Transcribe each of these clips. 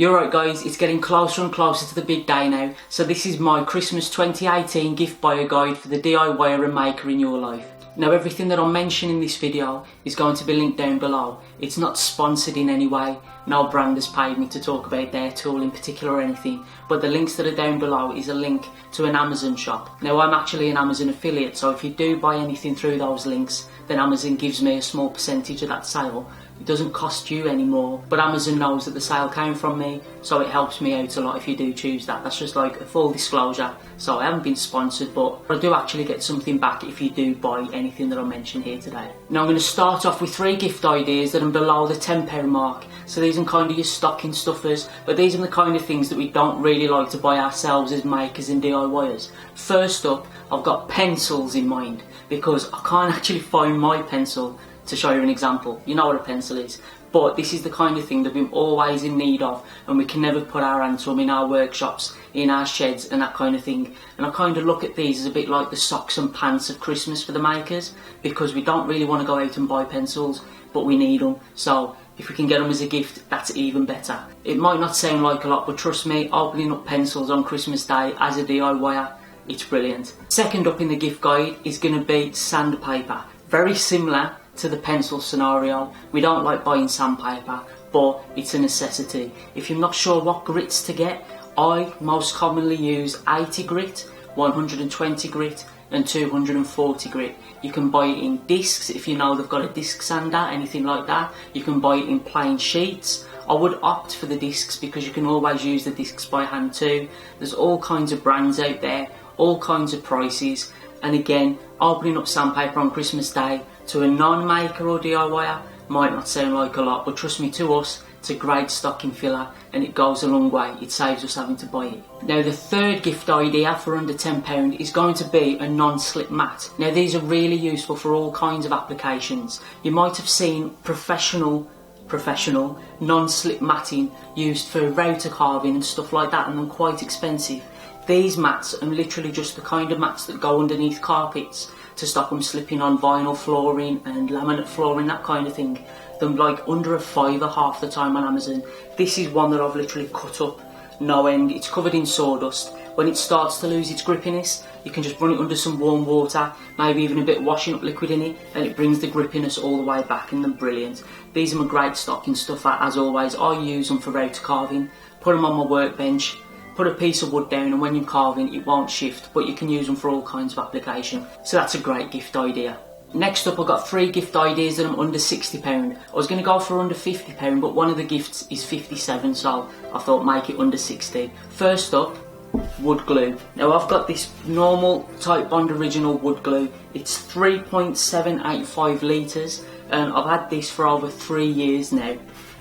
You're right guys, it's getting closer and closer to the big day now, so this is my Christmas 2018 gift buyer guide for the DIYer and maker in your life. Now everything that I mention in this video is going to be linked down below. It's not sponsored in any way, no brand has paid me to talk about their tool in particular or anything, but the links that are down below is a link to an Amazon shop. Now I'm actually an Amazon affiliate, so if you do buy anything through those links, then Amazon gives me a small percentage of that sale. It doesn't cost you any more, but Amazon knows that the sale came from me, so it helps me out a lot if you do choose that. That's just like a full disclosure. So I haven't been sponsored, but I do actually get something back if you do buy anything that I mention here today. Now I'm going to start off with 3 gift ideas that are below the £10 mark. So these are kind of your stocking stuffers, but these are the kind of things that we don't really like to buy ourselves as makers and DIYers. First up, I've got pencils in mind, because I can't actually find my pencil to show you an example. You know what a pencil is, but this is the kind of thing that we're always in need of and we can never put our hands to them in our workshops, in our sheds and that kind of thing. And I kind of look at these as a bit like the socks and pants of Christmas for the makers, because we don't really want to go out and buy pencils, but we need them. So if we can get them as a gift, that's even better. It might not sound like a lot, but trust me, opening up pencils on Christmas Day as a DIYer, it's brilliant. Second up in the gift guide is going to be sandpaper. Very similar to the pencil scenario. We don't like buying sandpaper, but it's a necessity. If you're not sure what grits to get, I most commonly use 80 grit, 120 grit and 240 grit. You can buy it in discs if you know they've got a disc sander, anything like that. You can buy it in plain sheets. I would opt for the discs because you can always use the discs by hand too. There's all kinds of brands out there, all kinds of prices, and again, opening up sandpaper on Christmas Day to a non-maker or DIYer might not sound like a lot, but trust me, to us, it's a great stocking filler and it goes a long way. It saves us having to buy it. Now the third gift idea for under £10 is going to be a non-slip mat. Now these are really useful for all kinds of applications. You might have seen professional non-slip matting used for router carving and stuff like that, and they're quite expensive. These mats are literally just the kind of mats that go underneath carpets to stop them slipping on vinyl flooring and laminate flooring, that kind of thing. They're like under a £5 half the time on Amazon. This is one that I've literally cut up no end. It's covered in sawdust. When it starts to lose its grippiness, you can just run it under some warm water, maybe even a bit of washing up liquid in it, and it brings the grippiness all the way back, and they're brilliant. These are my great stocking stuffer. As always, I use them for router carving, put them on my workbench, put a piece of wood down, and when you're carving it won't shift, but you can use them for all kinds of application. So that's a great gift idea. Next up, I've got 3 gift ideas that I'm under £60. I was going to go for under £50, but one of the gifts is £57, so I thought make it under £60. First up, wood glue. Now I've got this normal Titebond original wood glue. It's 3.785 litres and I've had this for over 3 years now,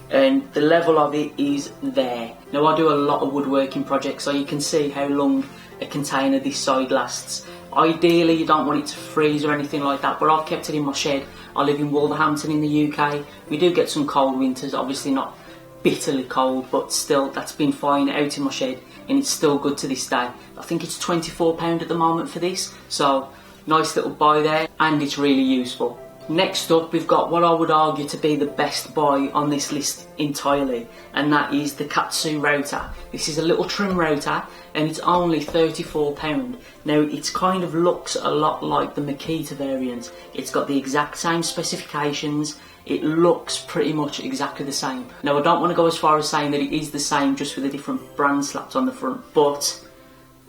and the level of it is there. Now I do a lot of woodworking projects, so you can see how long a container this side lasts. Ideally you don't want it to freeze or anything like that, but I've kept it in my shed. I live in Wolverhampton in the UK. We do get some cold winters, obviously not bitterly cold, but still that's been fine out in my shed and it's still good to this day. I think it's £24 at the moment for this, so nice little buy there, and it's really useful. Next up, we've got what I would argue to be the best buy on this list entirely, and that is the Katsu router. This is a little trim router and it's only £34. Now it kind of looks a lot like the Makita variant. It's got the exact same specifications. It looks pretty much exactly the same. Now I don't want to go as far as saying that it is the same just with a different brand slapped on the front, but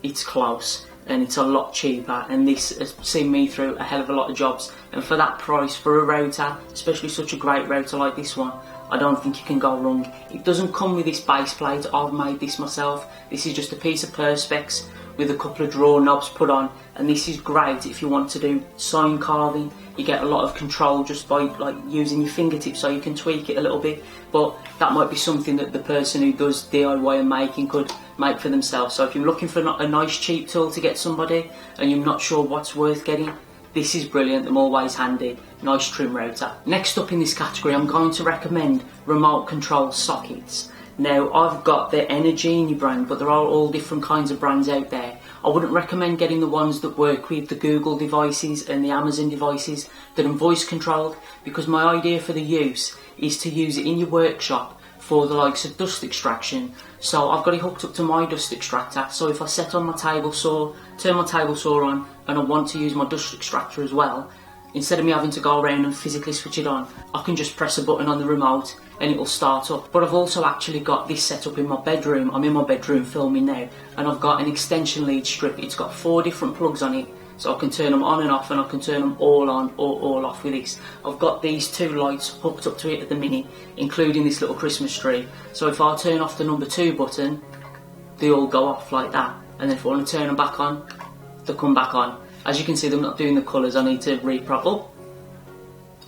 it's close. And it's a lot cheaper, and this has seen me through a hell of a lot of jobs, and for that price, for a router, especially such a great router like this one, I don't think you can go wrong. It doesn't come with this base plate. I've made this myself. This is just a piece of perspex with a couple of drawer knobs put on, and this is great if you want to do sign carving. You get a lot of control just by like using your fingertips, so you can tweak it a little bit, but that might be something that the person who does DIY and making could make for themselves. So if you're looking for a nice cheap tool to get somebody and you're not sure what's worth getting, this is brilliant. I'm always handy. Nice trim router. Next up in this category, I'm going to recommend remote control sockets. Now I've got the Energy brand, but there are all different kinds of brands out there. I wouldn't recommend getting the ones that work with the Google devices and the Amazon devices that are voice controlled, because my idea for the use is to use it in your workshop for the likes of dust extraction. So I've got it hooked up to my dust extractor, so if I set on my table saw, turn my table saw on, and I want to use my dust extractor as well, instead of me having to go around and physically switch it on, I can just press a button on the remote and it will start up. But I've also actually got this set up in my bedroom. I'm in my bedroom filming now, and I've got an extension lead strip. It's got 4 different plugs on it, so I can turn them on and off, and I can turn them all on or all off with this. I've got these 2 lights hooked up to it at the minute, including this little Christmas tree. So if I turn off the number 2 button, they all go off like that. And then if I want to turn them back on, they come back on. As you can see, they're not doing the colours. I need to reprop up.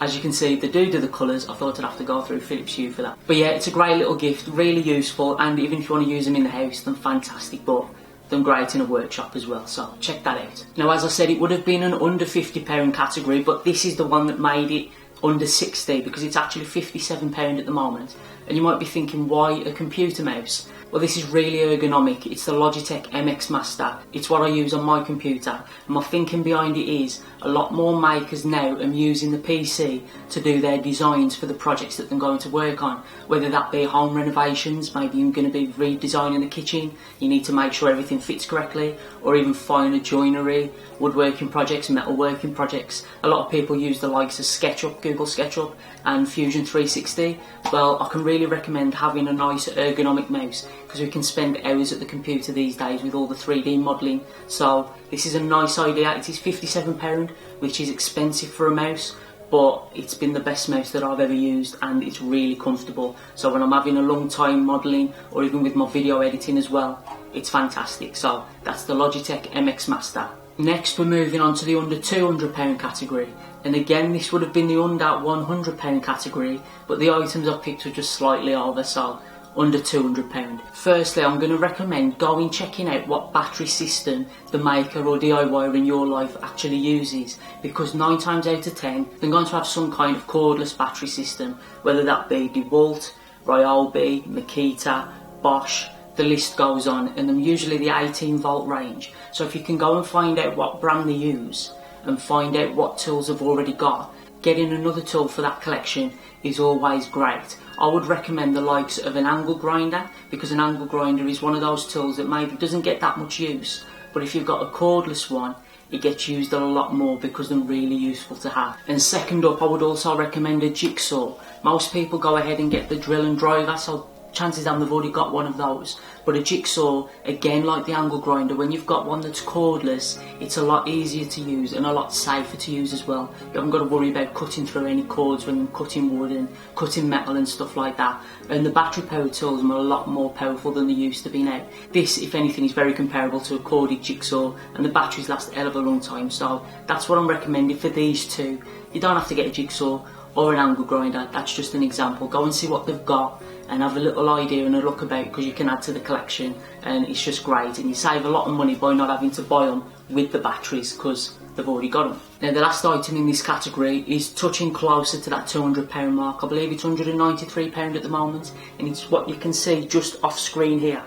As you can see, they do the colours. I thought I'd have to go through Philips Hue for that. But yeah, it's a great little gift, really useful, and even if you want to use them in the house, then fantastic. But done great in a workshop as well, so check that out. Now, as I said, it would have been an under £50 category, but this is the one that made it under 60 because it's actually £57 at the moment. And you might be thinking, why a computer mouse? Well, this is really ergonomic. It's the Logitech MX Master. It's what I use on my computer. And my thinking behind it is a lot more makers now are using the PC to do their designs for the projects that they're going to work on. Whether that be home renovations, maybe you're going to be redesigning the kitchen, you need to make sure everything fits correctly, or even finer joinery, woodworking projects, metalworking projects. A lot of people use the likes of SketchUp, Google SketchUp, and Fusion 360. Well, I can really recommend having a nice ergonomic mouse, because we can spend hours at the computer these days with all the 3D modelling. So this is a nice idea. It is £57, which is expensive for a mouse, but it's been the best mouse that I've ever used, and it's really comfortable. So when I'm having a long time modelling, or even with my video editing as well, it's fantastic. So that's the Logitech MX Master. Next, we're moving on to the under £200 category, and again this would have been the under £100 category, but the items I've picked are just slightly over, so under £200. Firstly, I'm going to recommend going checking out what battery system the maker or DIYer in your life actually uses, because 9 times out of 10 they're going to have some kind of cordless battery system, whether that be DeWalt, Ryobi, Makita, Bosch, the list goes on, and they're usually the 18-volt range. So if you can go and find out what brand they use and find out what tools they've already got, getting another tool for that collection is always great. I would recommend the likes of an angle grinder, because an angle grinder is one of those tools that maybe doesn't get that much use, but if you've got a cordless one, it gets used a lot more because they're really useful to have. And second up, I would also recommend a jigsaw. Most people go ahead and get the drill and driver, so chances are they've already got one of those. But a jigsaw, again like the angle grinder, when you've got one that's cordless, it's a lot easier to use and a lot safer to use as well. You haven't got to worry about cutting through any cords when you're cutting wood and cutting metal and stuff like that. And the battery powered tools are a lot more powerful than they used to be now. This, if anything, is very comparable to a corded jigsaw, and the batteries last a hell of a long time, so that's what I'm recommending for these two. You don't have to get a jigsaw or an angle grinder, that's just an example. Go and see what they've got and have a little idea and a look about, because you can add to the collection, and it's just great, and you save a lot of money by not having to buy them with the batteries because they've already got them. Now, the last item in this category is touching closer to that £200 mark. I believe it's £193 at the moment, and it's what you can see just off screen here,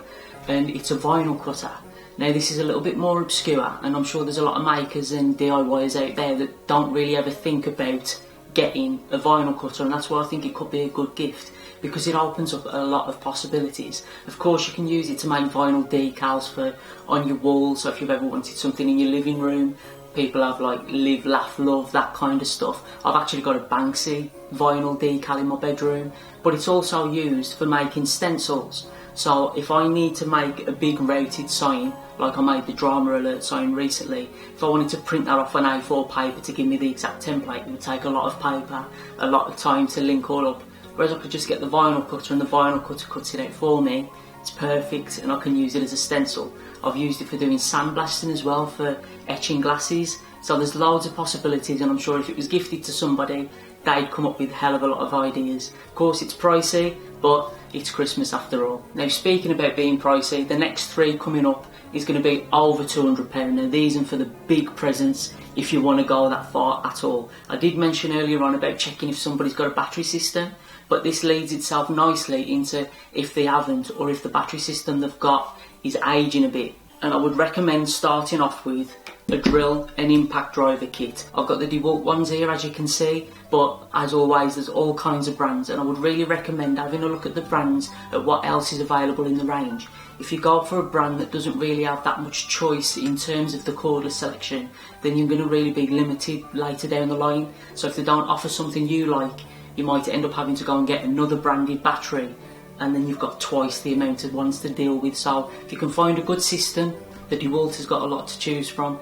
and it's a vinyl cutter. Now, this is a little bit more obscure, and I'm sure there's a lot of makers and DIYers out there that don't really ever think about getting a vinyl cutter, and that's why I think it could be a good gift, because it opens up a lot of possibilities. Of course, you can use it to make vinyl decals for on your walls, so if you've ever wanted something in your living room, people have like live, laugh, love, that kind of stuff. I've actually got a Banksy vinyl decal in my bedroom, but it's also used for making stencils. So if I need to make a big rated sign, like I made the drama alert sign recently, if I wanted to print that off on A4 paper to give me the exact template, it would take a lot of paper, a lot of time to link all up. Whereas I could just get the vinyl cutter and the vinyl cutter cuts it out for me. It's perfect, and I can use it as a stencil. I've used it for doing sandblasting as well, for etching glasses. So there's loads of possibilities, and I'm sure if it was gifted to somebody, they'd come up with a hell of a lot of ideas. Of course, it's pricey, but it's Christmas after all. Now, speaking about being pricey, the next 3 coming up is going to be over £200. Now, these are for the big presents, if you want to go that far at all. I did mention earlier on about checking if somebody's got a battery system, but this leads itself nicely into if they haven't, or if the battery system they've got is aging a bit and I would recommend starting off with a drill and impact driver kit. I've got the DeWalt ones here, as you can see, but as always there's all kinds of brands, and I would really recommend having a look at the brands at what else is available in the range. If you go for a brand that doesn't really have that much choice in terms of the cordless selection, then you're going to really be limited later down the line. So if they don't offer something you like, you might end up having to go and get another branded battery, and then you've got twice the amount of ones to deal with. So if you can find a good system, the DeWalt has got a lot to choose from.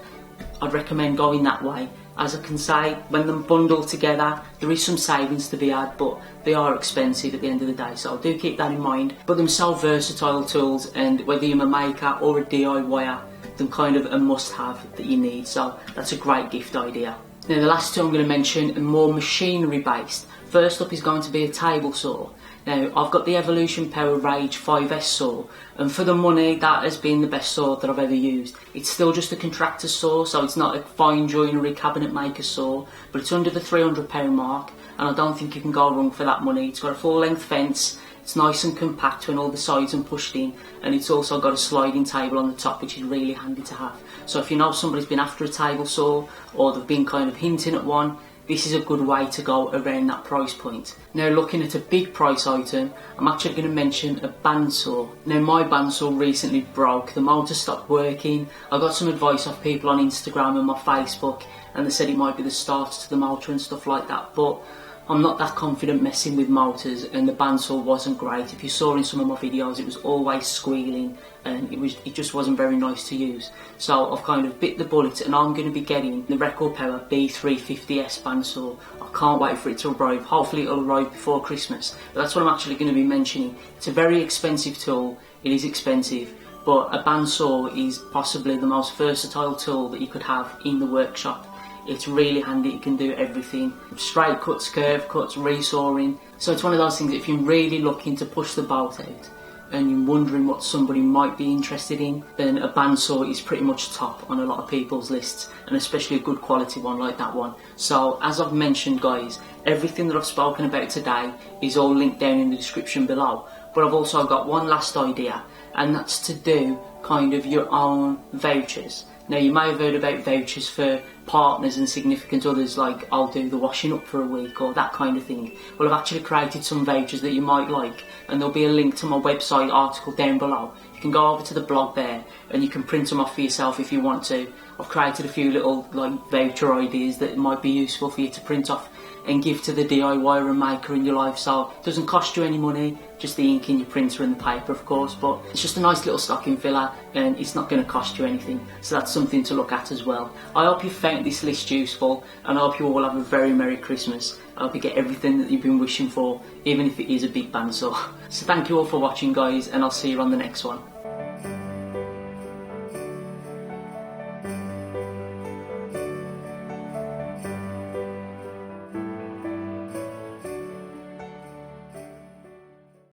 I'd recommend going that way. As I can say, when they're bundled together, there is some savings to be had, but they are expensive at the end of the day, so do keep that in mind. But they're so versatile tools, and whether you're a maker or a DIYer, they're kind of a must-have that you need, so that's a great gift idea. Now the last two I'm going to mention are more machinery based. First up is going to be a table saw. Now I've got the Evolution Power Rage 5S saw, and for the money that has been the best saw that I've ever used. It's still just a contractor saw, so it's not a fine joinery cabinet maker saw, but it's under the £300 mark, and I don't think you can go wrong for that money. It's got a full length fence, it's nice and compact when all the sides are pushed in, and it's also got a sliding table on the top, which is really handy to have. So if you know somebody's been after a table saw, or they've been kind of hinting at one, this is a good way to go around that price point. Now looking at a big price item, I'm actually going to mention a bandsaw. Now my bandsaw recently broke, the motor stopped working. I got some advice off people on Instagram and my Facebook, and they said it might be the starter to the motor and stuff like that, but I'm not that confident messing with motors, and the bandsaw wasn't great. If you saw in some of my videos, it was always squealing, and it just wasn't very nice to use. So I've kind of bit the bullet, and I'm going to be getting the Record Power B350S bandsaw. I can't wait for it to arrive. Hopefully it'll arrive before Christmas, but that's what I'm actually going to be mentioning. It's a very expensive tool. It is expensive, but a bandsaw is possibly the most versatile tool that you could have in the workshop. It's really handy, it can do everything. Straight cuts, curve cuts, resawing. So it's one of those things that if you're really looking to push the boat out and you're wondering what somebody might be interested in, then a bandsaw is pretty much top on a lot of people's lists, and especially a good quality one like that one. So as I've mentioned guys, everything that I've spoken about today is all linked down in the description below. But I've also got one last idea, and that's to do kind of your own vouchers. Now you may have heard about vouchers for partners and significant others, like I'll do the washing up for a week or that kind of thing. Well, I've actually created some vouchers that you might like, and there'll be a link to my website article down below. You can go over to the blog there and you can print them off for yourself if you want to. I've created a few little voucher ideas that might be useful for you to print off and give to the DIYer and maker in your life. So it doesn't cost you any money, just the ink in your printer and the paper of course, but it's just a nice little stocking filler and it's not going to cost you anything, so that's something to look at as well. I hope you found this list useful, and I hope you all have a very Merry Christmas. I hope you get everything that you've been wishing for, even if it is a big bandsaw. So thank you all for watching guys, and I'll see you on the next one.